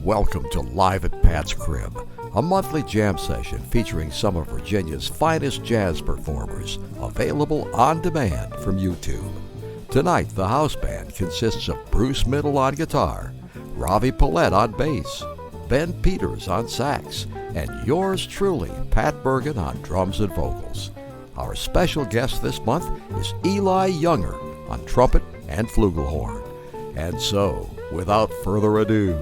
Welcome to Live at Pat's Crib, a monthly jam session featuring some of Virginia's finest jazz performers, available on demand from YouTube. Tonight, the house band consists of Bruce Middle on guitar, Ravi Palet on bass, Ben Peters on sax, and yours truly, Pat Bergin, on drums and vocals. Our special guest this month is Ely Younger on trumpet and flugelhorn. And so, without further ado,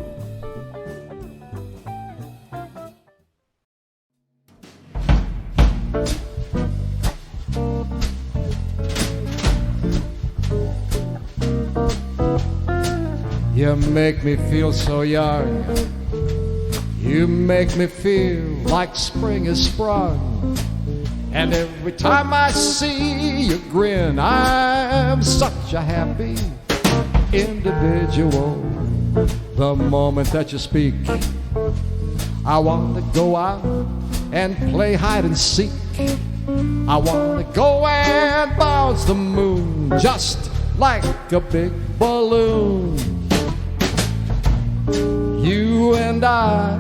you make me feel so young. You make me feel like spring is sprung. And every time I see you grin, I'm such a happy individual. The moment that you speak, I want to go out and play hide and seek. I want to go and bounce the moon just like a big balloon. You and I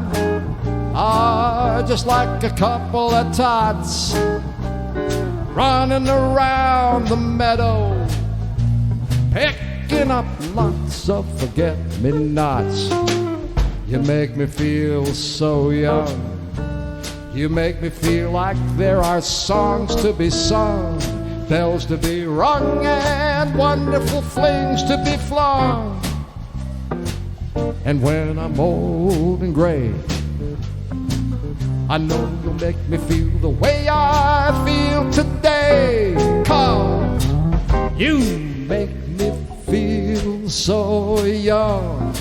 are just like a couple of tots running around the meadow, picking up lots of forget-me-nots. You make me feel so young. You make me feel like there are songs to be sung, bells to be rung, and wonderful flings to be flung. And when I'm old and gray, I know you'll make me feel the way I feel today. 'Cause you make me feel so young.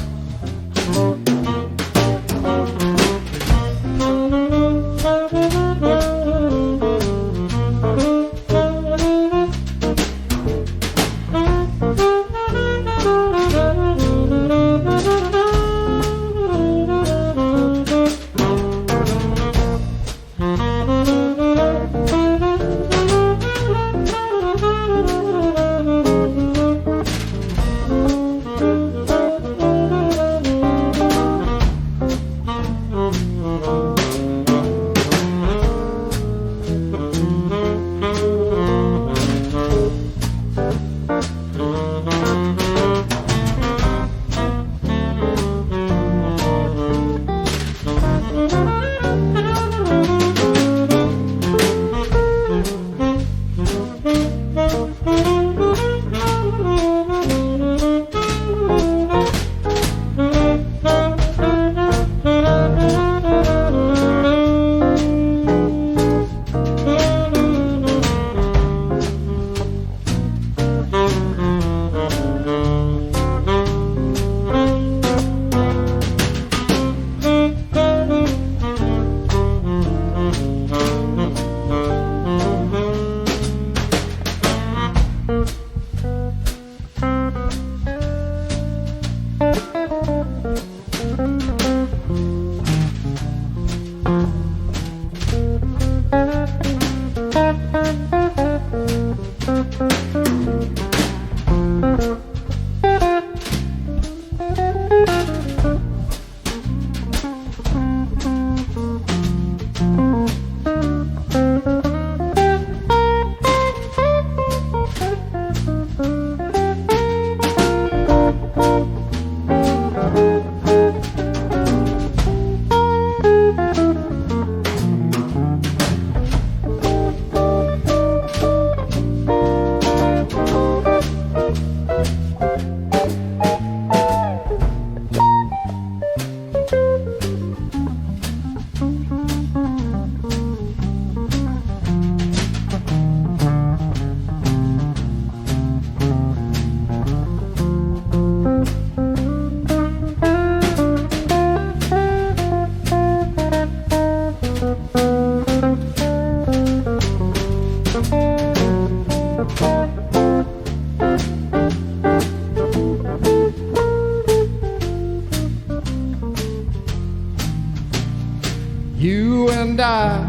You and I,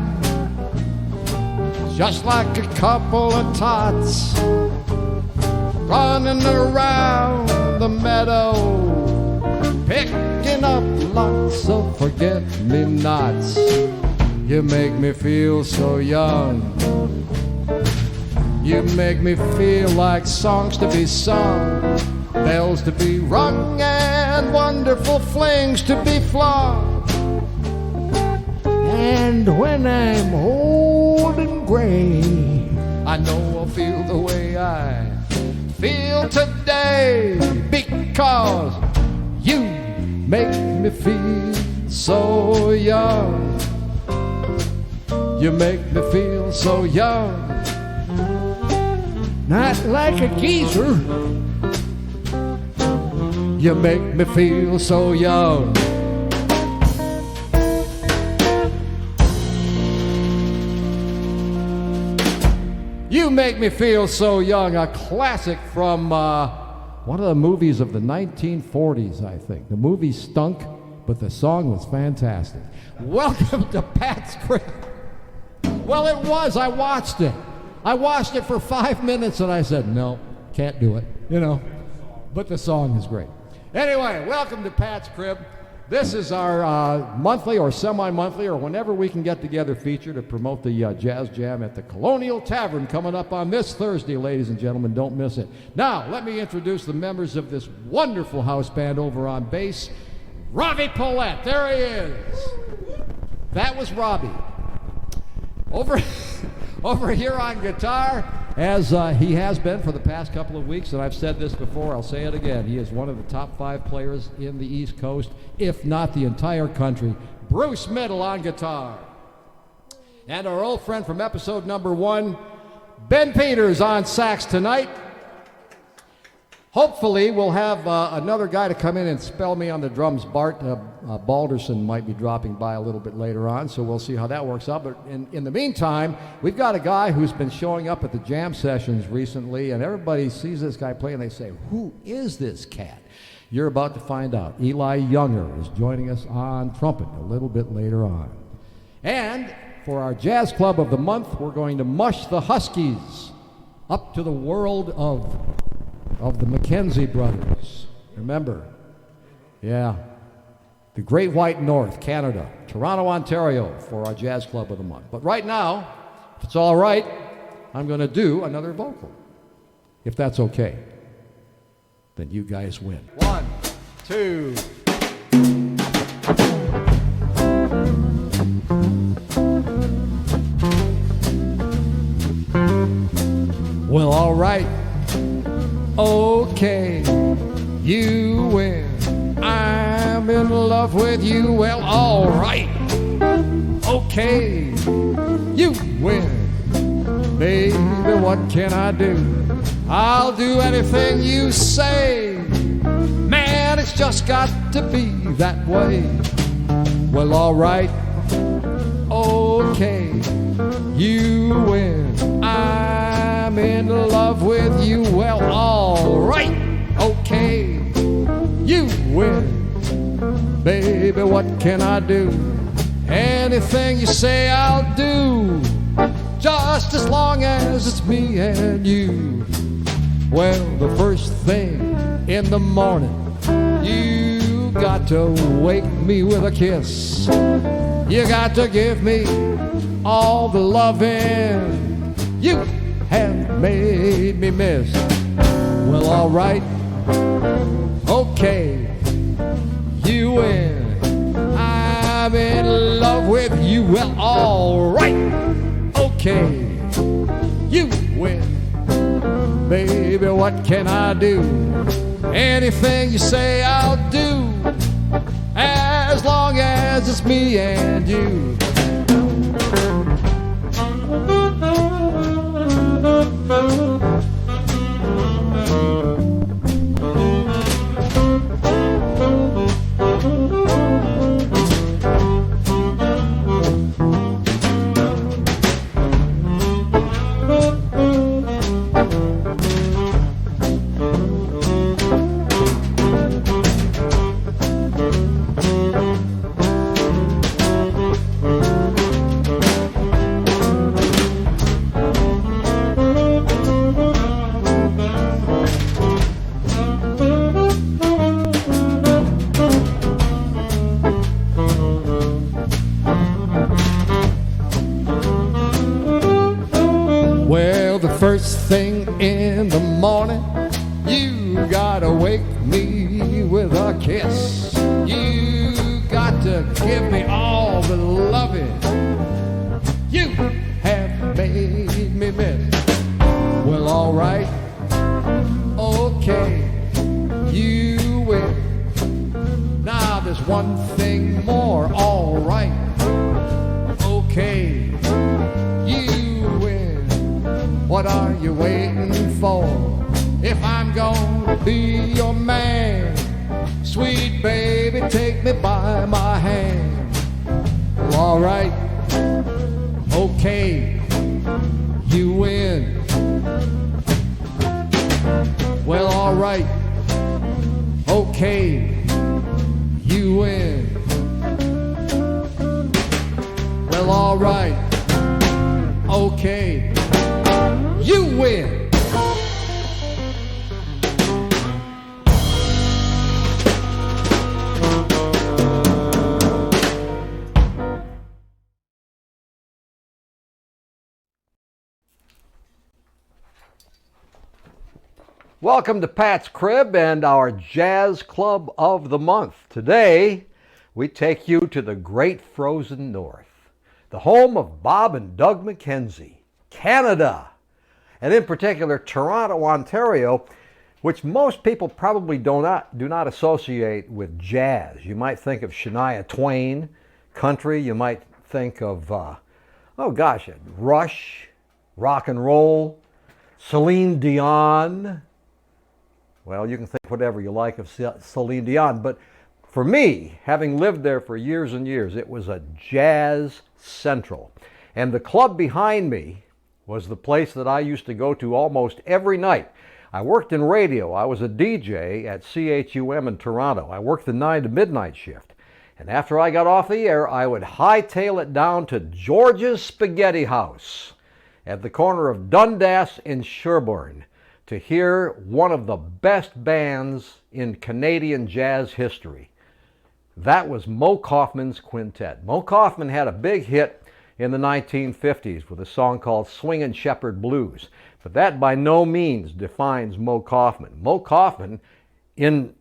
just like a couple of tots running around the meadow, picking up up lots of forget-me-nots. You make me feel so young. You make me feel like songs to be sung, bells to be rung, and wonderful flings to be flung. And when I'm old and gray, I know I'll feel the way I feel today, because you make me feel so young. You make me feel so young. Not like a geezer. You make me feel so young. You make me feel so young. A classic from one of the movies of the 1940s, I think. The movie stunk, but the song was fantastic. Welcome to Pat's Crib. Well, it was. I watched it. I watched it for 5 minutes and I said, no, can't do it, you know. But the song is great. Anyway, welcome to Pat's Crib. This is our monthly or semi-monthly or whenever we can get together feature to promote the Jazz Jam at the Colonial Tavern coming up on this Thursday, ladies and gentlemen. Don't miss it. Now, let me introduce the members of this wonderful house band over on bass. Ravi Palet, there he is. That was Robbie. Over here on guitar, as he has been for the past couple of weeks, and I've said this before, I'll say it again, he is one of the top 5 players in the East Coast, if not the entire country. Bruce Middle on guitar. And our old friend from episode number 1, Ben Peters on sax tonight. Hopefully, we'll have another guy to come in and spell me on the drums. Bart Balderson might be dropping by a little bit later on, so we'll see how that works out. But in the meantime, we've got a guy who's been showing up at the jam sessions recently, and everybody sees this guy play, and they say, who is this cat? You're about to find out. Ely Younger is joining us on trumpet a little bit later on. And for our Jazz Club of the Month, we're going to mush the Huskies up to the world of the Mackenzie brothers. Remember, yeah, the Great White North, Canada, Toronto, Ontario for our Jazz Club of the Month. But right now, if it's all right, I'm going to do another vocal. If that's okay, then you guys win. 1, 2. Well, all right. Okay, you win. I'm in love with you. Well, all right. Okay, you win. Baby, what can I do? I'll do anything you say. Man, it's just got to be that way. Well, all right. Okay, you win. I'm in love with you. Well, all right. Okay, you win. Baby, what can I do? Anything you say I'll do, just as long as it's me and you. Well, the first thing in the morning, you got to wake me with a kiss. You got to give me all the loving you have made me miss. Well, all right. Okay, you win. I'm in love with you. Well, all right. Okay, you win. Baby, what can I do? Anything you say I'll do, as long as it's me and you. the morning. You gotta wake me with a kiss. You got to give me all the loving you have made me miss. Well, alright, okay, you win. Now there's one thing more, alright, okay, you win. What are you waiting for? If I'm gonna be your man, sweet baby, take me by my hand. Well, alright, okay, you win. Well, alright, okay, you win. Well, alright, okay, you win. Welcome to Pat's Crib and our Jazz Club of the Month. Today, we take you to the great frozen north, the home of Bob and Doug McKenzie, Canada, and in particular Toronto, Ontario, which most people probably do not associate with jazz. You might think of Shania Twain, country. You might think of, Rush, rock and roll, Celine Dion. Well, you can think whatever you like of Celine Dion, but for me, having lived there for years and years, it was a jazz central. And the club behind me was the place that I used to go to almost every night. I worked in radio. I was a DJ at CHUM in Toronto. I worked the 9 to midnight shift. And after I got off the air, I would hightail it down to George's Spaghetti House at the corner of Dundas and Sherbourne to hear one of the best bands in Canadian jazz history. That was Mo Kaufman's quintet. Mo Kaufman had a big hit in the 1950s with a song called Swingin' Shepherd Blues, but that by no means defines Mo Kaufman. Mo Kaufman, in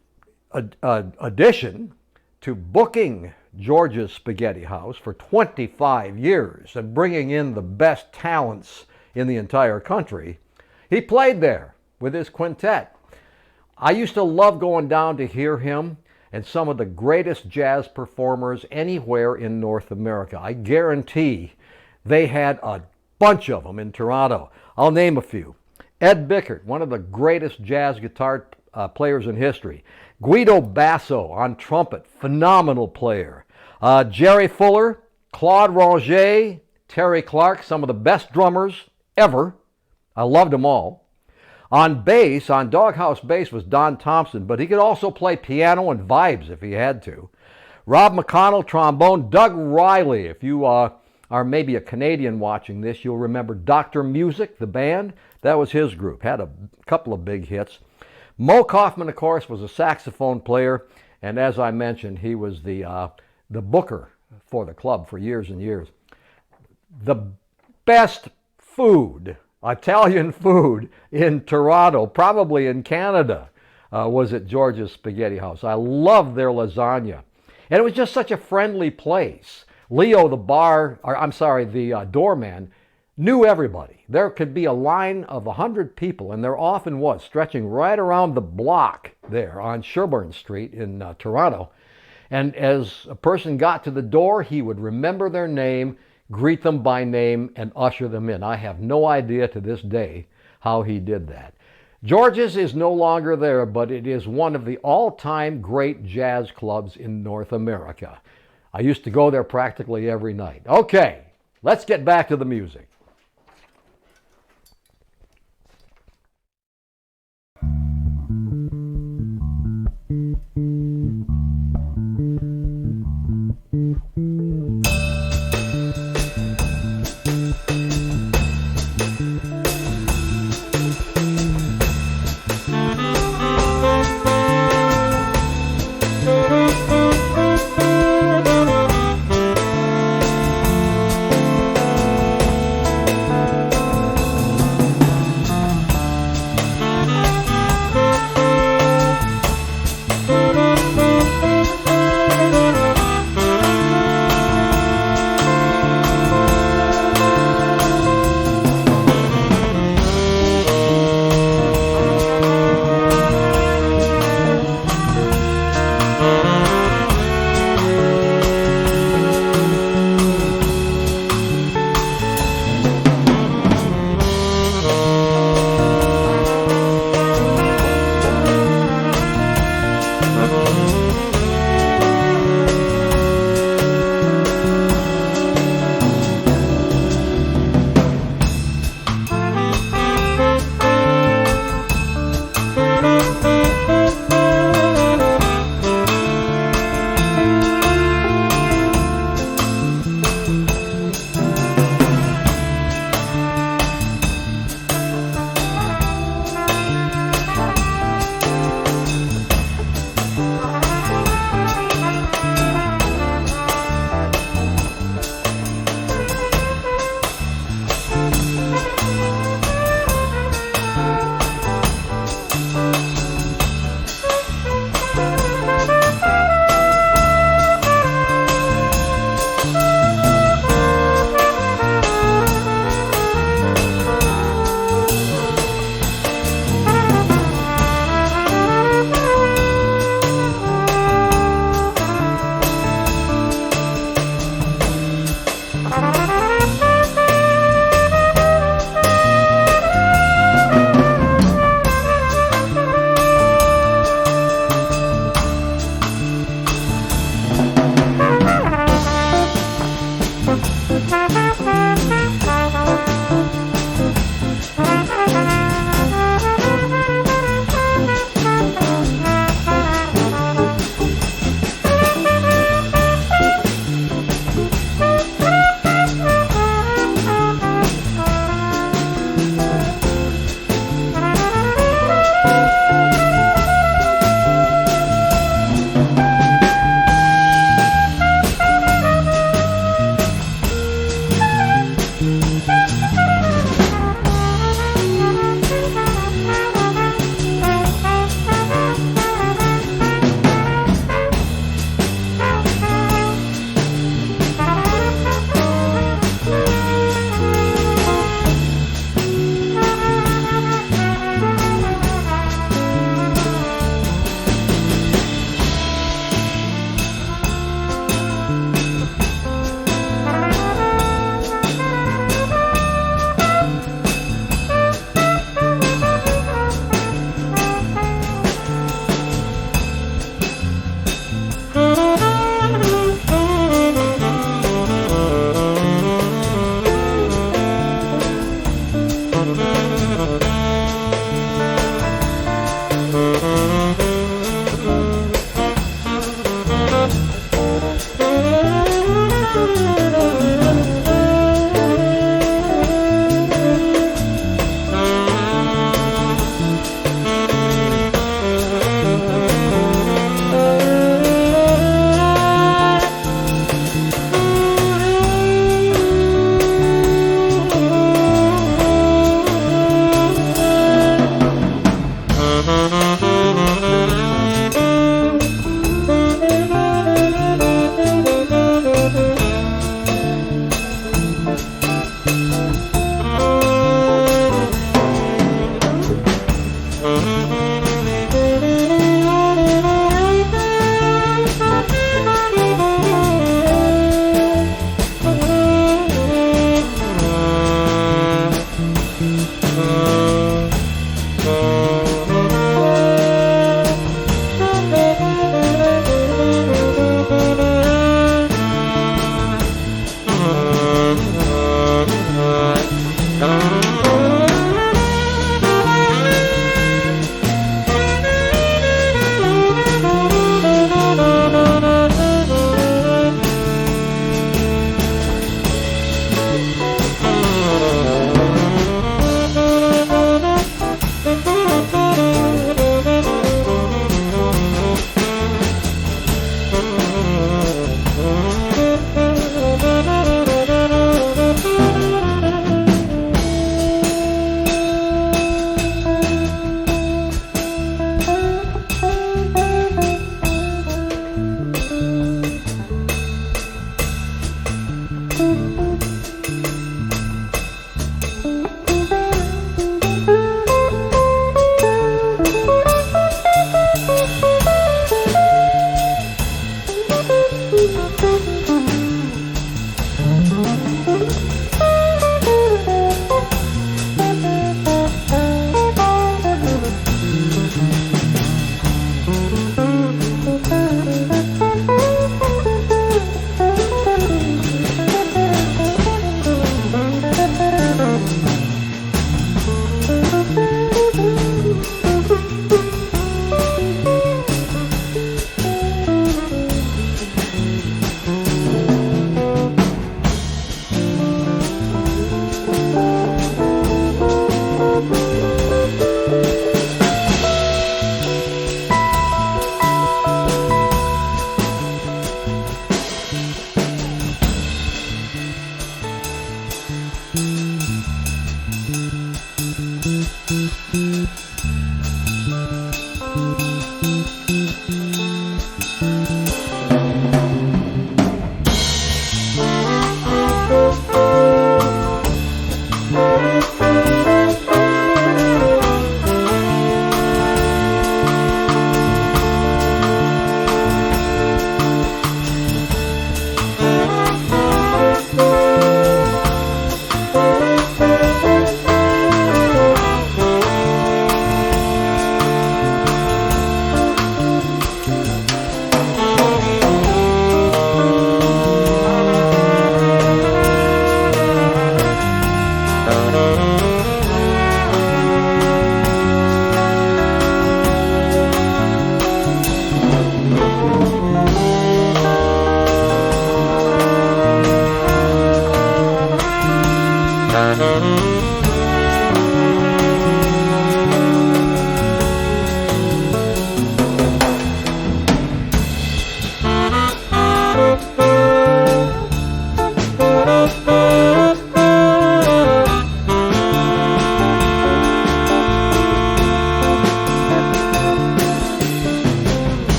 addition to booking George's Spaghetti House for 25 years and bringing in the best talents in the entire country, he played there with his quintet. I used to love going down to hear him and some of the greatest jazz performers anywhere in North America. I guarantee they had a bunch of them in Toronto. I'll name a few. Ed Bickert, one of the greatest jazz guitar players in history. Guido Basso on trumpet, phenomenal player. Jerry Fuller, Claude Ronget, Terry Clark, some of the best drummers ever. I loved them all. On bass, on Doghouse bass was Don Thompson, but he could also play piano and vibes if he had to. Rob McConnell, trombone. Doug Riley, if you are maybe a Canadian watching this, you'll remember Dr. Music, the band. That was his group, had a couple of big hits. Mo Kaufman, of course, was a saxophone player, and as I mentioned, he was the booker for the club for years and years. The best food, Italian food in Toronto, probably in Canada, was at George's Spaghetti House. I loved their lasagna. And it was just such a friendly place. Leo, the doorman, knew everybody. There could be a line of 100 people, and there often was, stretching right around the block there on Sherbourne Street in Toronto. And as a person got to the door, he would remember their name, greet them by name, and usher them in. I have no idea to this day how he did that. George's is no longer there, but it is one of the all-time great jazz clubs in North America. I used to go there practically every night. Okay, let's get back to the music.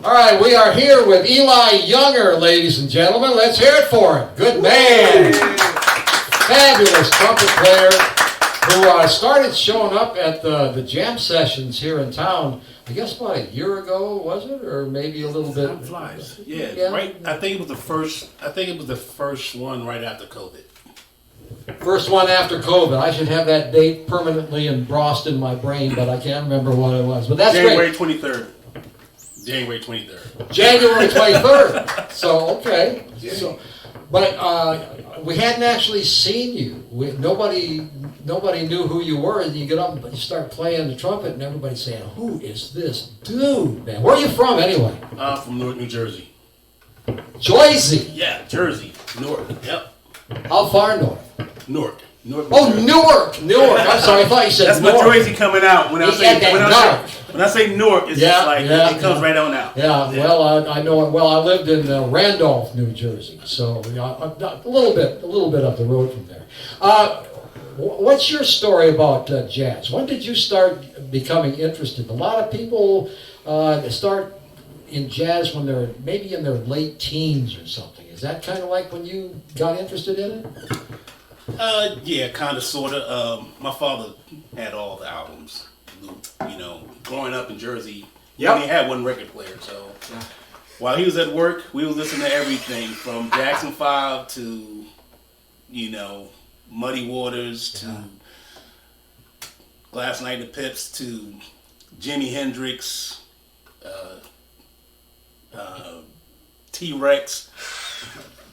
All right, we are here with Ely Younger, ladies and gentlemen. Let's hear it for him. Good man. Fabulous trumpet player who started showing up at the jam sessions here in town, I guess about a year ago, was it? Or maybe a little bit. Time flies. Yeah, right. I think it was the first one right after COVID. First one after COVID. I should have that date permanently embossed in my brain, but I can't remember what it was. But that's January great. 23rd. January 23rd. January 23rd. So, okay. Yeah. So, but we hadn't actually seen you. Nobody knew who you were, and you get up and you start playing the trumpet, and everybody's saying, "Who is this dude, man?" Where are you from, anyway? From Newark, New Jersey. Jersey. Yeah, Jersey. Newark. Yep. How far north? Newark. Newark. Oh, Newark. I'm sorry, I thought you said That's north. my Jersey coming out when I say Newark. It's just like it comes right on out. Yeah. Well, I know. Well, I lived in Randolph, New Jersey, so a little bit up the road from there. What's your story about jazz? When did you start becoming interested? A lot of people start in jazz when they're maybe in their late teens or something. Is that kind of like when you got interested in it? Yeah, kind of, sort of. My father had all the albums. You know, growing up in Jersey, he only had one record player. So while he was at work, we would listen to everything from Jackson 5 to, you know, Muddy Waters to Glass Knight and the Pips to Jimi Hendrix, T-Rex,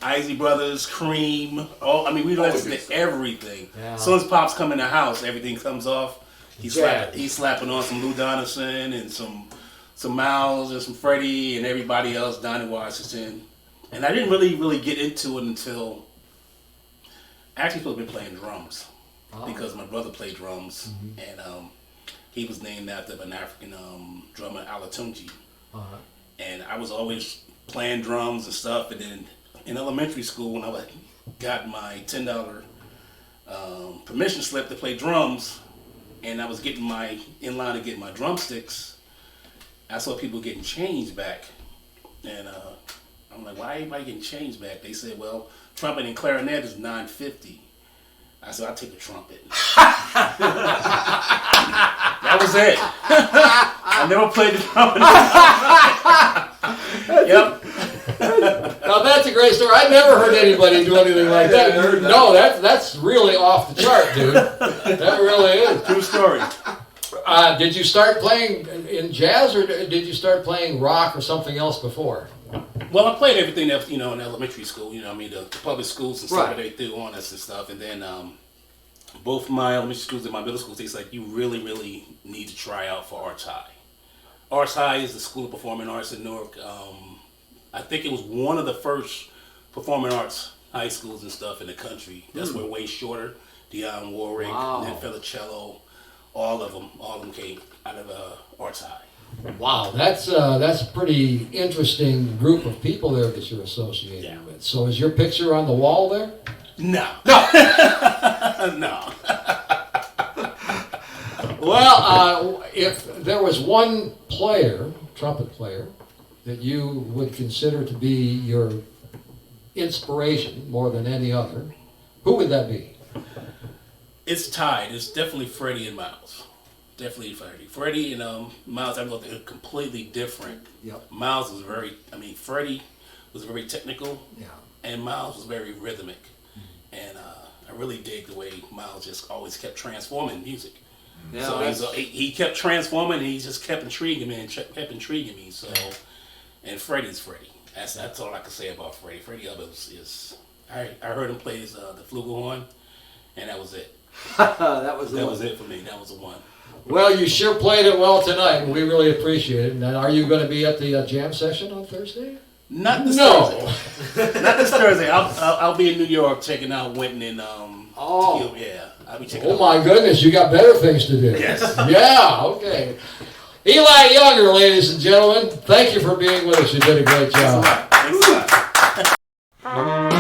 Isley Brothers, Cream. We listen to everything. Yeah. As soon as Pops come in the house, everything comes off. He's slapping on some Lou Donaldson and some Miles and some Freddie and everybody else, Donnie Washington. And I didn't really get into it until I actually supposed to be playing drums because my brother played drums and he was named after an African drummer, Alatunji. And I was always playing drums and stuff. And then in elementary school, when I got my $10 permission slip to play drums, and I was getting in line to get my drumsticks, I saw people getting change back. And I'm like, why everybody getting change back? They said, well, trumpet and clarinet is $9.50. I said, I'll take a trumpet. That was it. I never played the trumpet. Yep. Now that's a great story. I never heard anybody do anything like that. No, that's really off the chart, dude. That really is. True story. Did you start playing in jazz, or did you start playing rock or something else before? Well, I played everything that, in elementary school, the public schools and stuff Right. that they threw on us and stuff. And then both my elementary schools and my middle schools, they said, you really, really need to try out for Arts High. Arts High is the School of Performing Arts in Newark. I think it was one of the first performing arts high schools and stuff in the country. That's where Way Shorter, Dionne Warwick, Ned Felicello, all of them came out of Arts High. Wow, that's a pretty interesting group of people there that you're associated with. So is your picture on the wall there? No. No. Well, if there was one player, trumpet player, that you would consider to be your inspiration more than any other, who would that be? It's tied. It's definitely Freddie and Miles. Definitely Freddie. Freddie and Miles, I thought they were completely different. Yep. Miles was Freddie was very technical, Yeah. and Miles was very rhythmic. And I really dig the way Miles just always kept transforming music. Yeah, So he kept transforming, and he just kept intriguing me So, and Freddie's Freddie. That's all I can say about Freddie. Freddie Hubbard is I heard him play the flugelhorn, and that was it. That was it for me. That was the one. Well, you sure played it well tonight, and we really appreciate it. And are you going to be at the jam session on Thursday? Not this Thursday. Not this Thursday. I'll be in New York checking out Winton and yeah. I'll be checking. Oh my goodness, you got better things to do. Yes. Yeah. Okay. Ely Younger, ladies and gentlemen, thank you for being with us. You did a great job. Thanks a lot.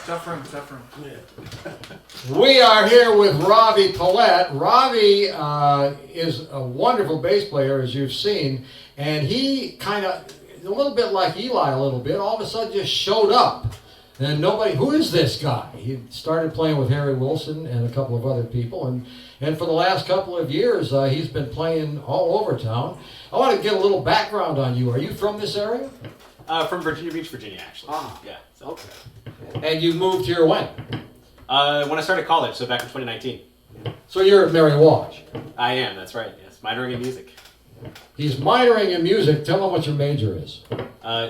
Tough room. We are here with Ravi Palet. Ravi is a wonderful bass player, as you've seen, and he kind of, a little bit like Eli a little bit, all of a sudden just showed up. And nobody, who is this guy? He started playing with Harry Wilson and a couple of other people, and for the last couple of years, he's been playing all over town. I want to get a little background on you. Are you from this area? From Virginia Beach, Virginia, actually. Ah, yeah. So. Okay. And you moved here when? When I started college, so back in 2019. So you're at Mary Walsh. I am, that's right, yes. Minoring in music. He's minoring in music. Tell him what your major is.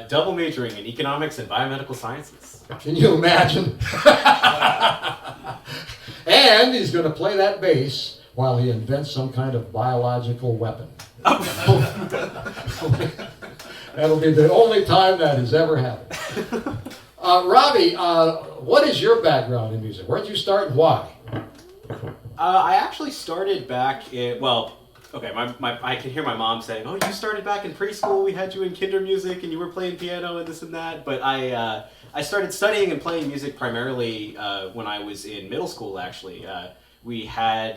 Double majoring in economics and biomedical sciences. Can you imagine? And he's going to play that bass while he invents some kind of biological weapon. That'll be the only time that has ever happened. Ravi, what is your background in music? Where'd you start and why? I actually started back in, well, okay, I can hear my mom saying, oh, you started back in preschool, we had you in kinder music and you were playing piano and this and that, but I started studying and playing music primarily when I was in middle school, actually. We had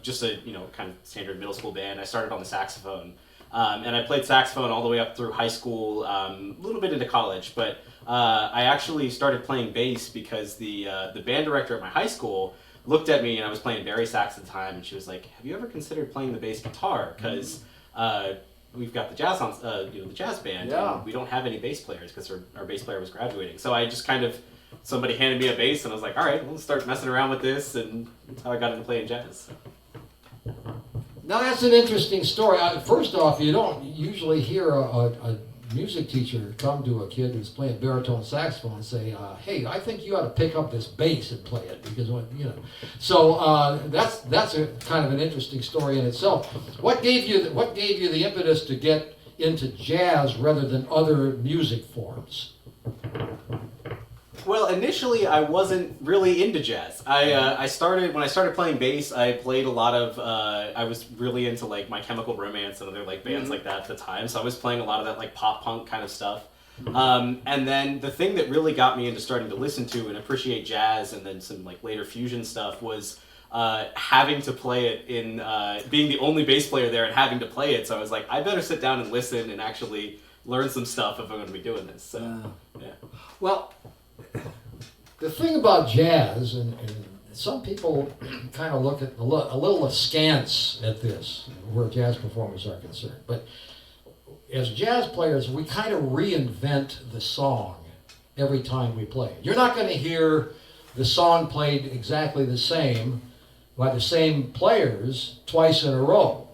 just a, kind of standard middle school band. I started on the saxophone. And I played saxophone all the way up through high school, a little bit into college, but I actually started playing bass because the band director at my high school looked at me, and I was playing Barry sax at the time, and she was like, have you ever considered playing the bass guitar? Because we've got the jazz the jazz band, and we don't have any bass players because our bass player was graduating. So I just kind of, somebody handed me a bass, and I was like, all right, let's start messing around with this, and that's how I got into playing jazz. Now that's an interesting story. First off, you don't usually hear a music teacher come to a kid who's playing baritone saxophone and say, "Hey, I think you ought to pick up this bass and play it," because So that's a kind of an interesting story in itself. What gave you the impetus to get into jazz rather than other music forms? Well, initially I wasn't really into jazz. When I started playing bass, I played a lot of, I was really into like My Chemical Romance and other like bands like that at the time. So I was playing a lot of that like pop punk kind of stuff. And then the thing that really got me into starting to listen to and appreciate jazz and then some like later fusion stuff was having to play it in being the only bass player there and having to play it. So I was like, I better sit down and listen and actually learn some stuff if I'm going to be doing this. So, yeah. Well, the thing about jazz, and some people kind of look at a little askance at this, where jazz performers are concerned. But as jazz players, we kind of reinvent the song every time we play. You're not going to hear the song played exactly the same by the same players twice in a row.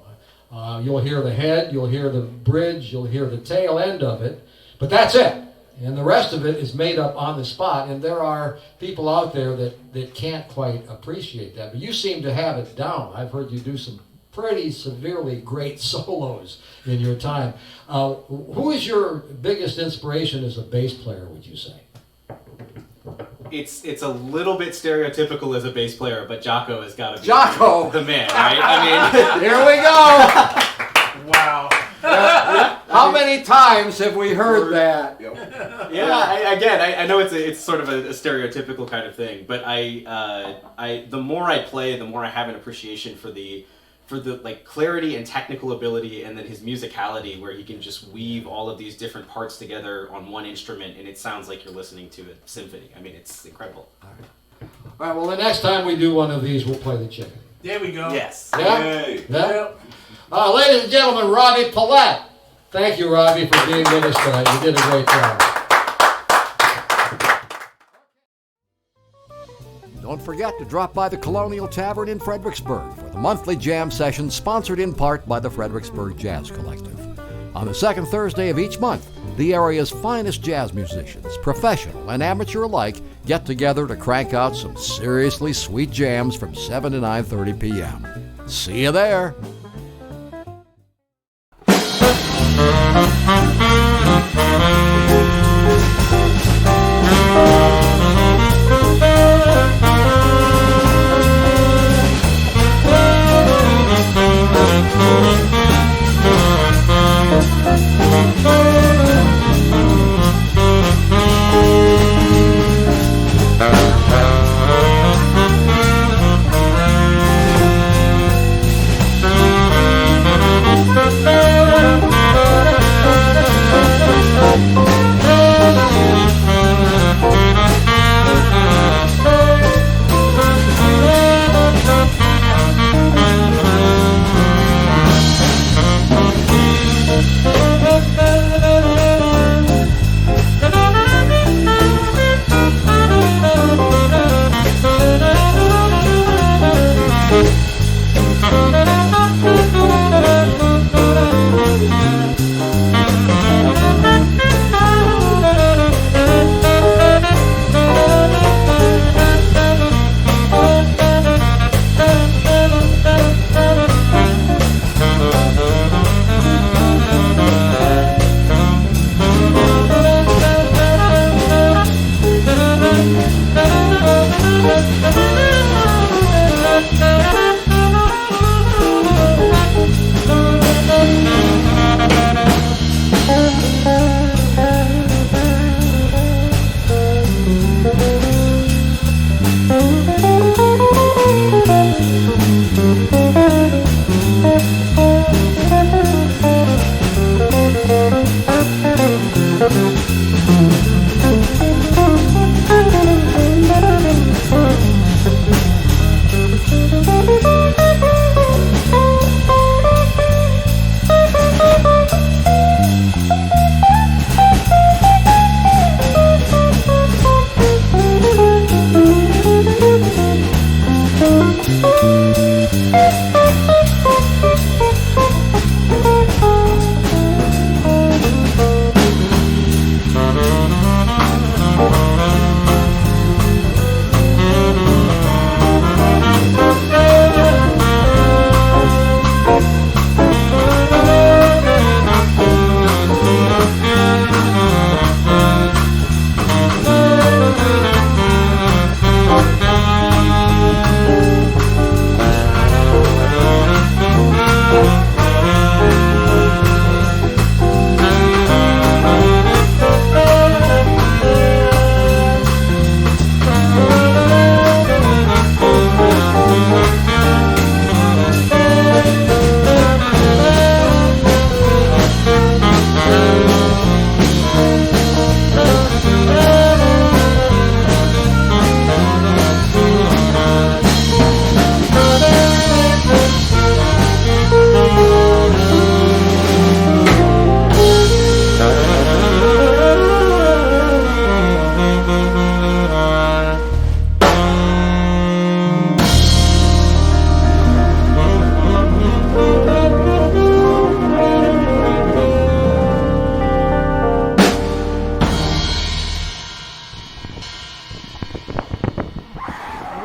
You'll hear the head, you'll hear the bridge, you'll hear the tail end of it, but that's it. And the rest of it is made up on the spot, and there are people out there that can't quite appreciate that. But you seem to have it down. I've heard you do some pretty severely great solos in your time. Who is your biggest inspiration as a bass player, would you say? It's a little bit stereotypical as a bass player, but Jocko has got to be the man, right? I mean, here we go. Wow. How many times have we heard that? Yeah. I know it's sort of a stereotypical kind of thing, but the more I play, the more I have an appreciation for the like clarity and technical ability, and then his musicality, where he can just weave all of these different parts together on one instrument, and it sounds like you're listening to a symphony. I mean, it's incredible. All right, well, the next time we do one of these, we'll play the chicken. There we go. Yes. Yeah? Yay. Yeah? Ladies and gentlemen, Ravi Palet. Thank you, Ravi, for being with us tonight. You did a great job. Don't forget to drop by the Colonial Tavern in Fredericksburg for the monthly jam session sponsored in part by the Fredericksburg Jazz Collective. On the second Thursday of each month, the area's finest jazz musicians, professional and amateur alike, get together to crank out some seriously sweet jams from 7 to 9:30 p.m. See you there!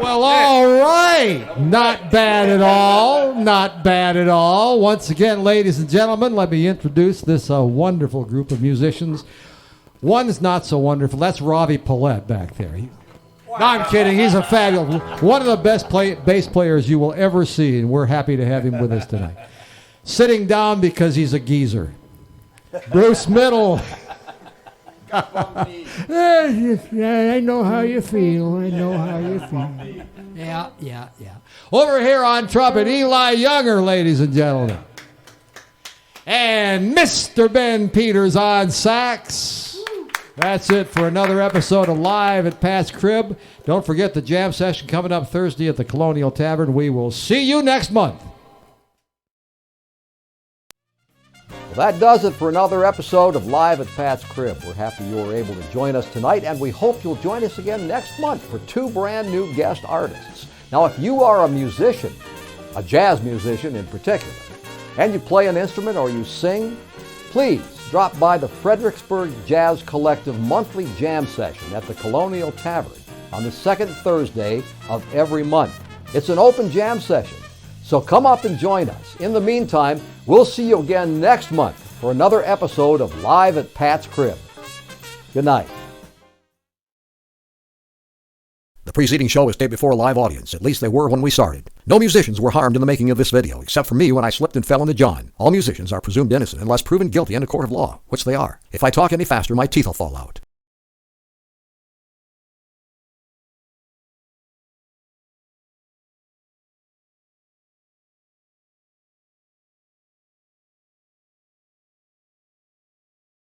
Well, all right. Not bad at all. Not bad at all. Once again, ladies and gentlemen, let me introduce this wonderful group of musicians. One's not so wonderful. That's Ravi Palet back there. No, I'm kidding. He's a fabulous, one of the best bass players you will ever see, and we're happy to have him with us tonight. Sitting down because he's a geezer, Bruce Middle. Yeah, I know how you feel. I know how you feel. Yeah. Over here on trumpet, Ely Younger, ladies and gentlemen. And Mr. Ben Peters on sax. That's it for another episode of Live at Pat's Crib. Don't forget the jam session coming up Thursday at the Colonial Tavern. We will see you next month. Well, that does it for another episode of Live at Pat's Crib. We're happy you were able to join us tonight, and we hope you'll join us again next month for 2 brand new guest artists. Now, if you are a musician, a jazz musician in particular, and you play an instrument or you sing, please drop by the Fredericksburg Jazz Collective monthly jam session at the Colonial Tavern on the second Thursday of every month. It's an open jam session, so come up and join us. In the meantime, we'll see you again next month for another episode of Live at Pat's Crib. Good night. The preceding show was taped before a live audience. At least they were when we started. No musicians were harmed in the making of this video, except for me when I slipped and fell into John. All musicians are presumed innocent unless proven guilty in a court of law, which they are. If I talk any faster, my teeth will fall out.